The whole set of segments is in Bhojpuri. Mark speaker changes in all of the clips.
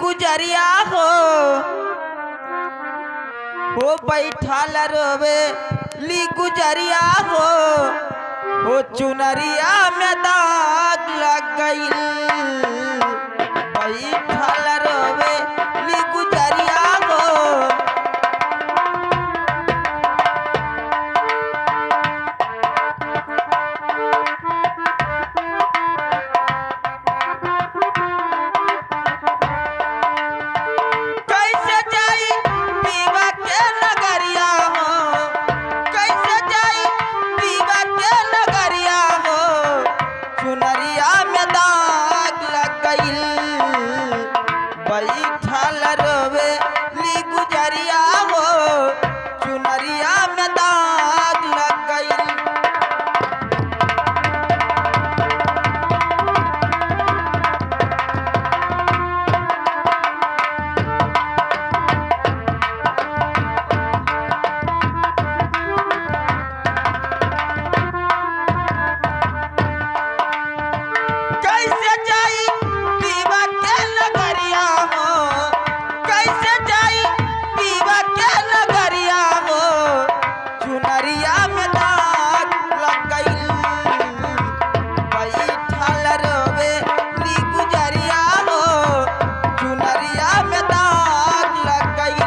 Speaker 1: गुजरिया हो बैठल रोवे ली गुजरिया हो चुनरिया में दाग लग गई बैठल रोवे ली गुजरिया हो। बैठल रोवे ली गुजरिया हो चुनरिया में दाग लग गई। कैसे जाई पीवा के नगरिया हो कैसे जाई पीवा के नगरिया हो चुनरिया में दाग लग गई बैठल रोवे ली गुजरिया हो चुनरिया में दाग लग गई।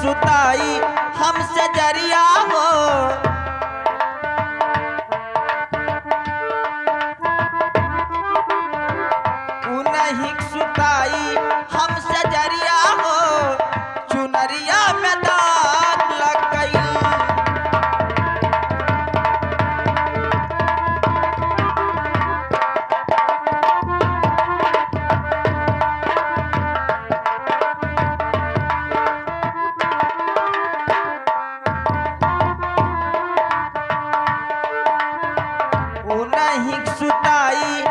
Speaker 1: सुताई हमसे जरिया हो उन्हीं सुताई हमसे जरिया हो चुनरिया में दाग लग गई। नहीं सुताई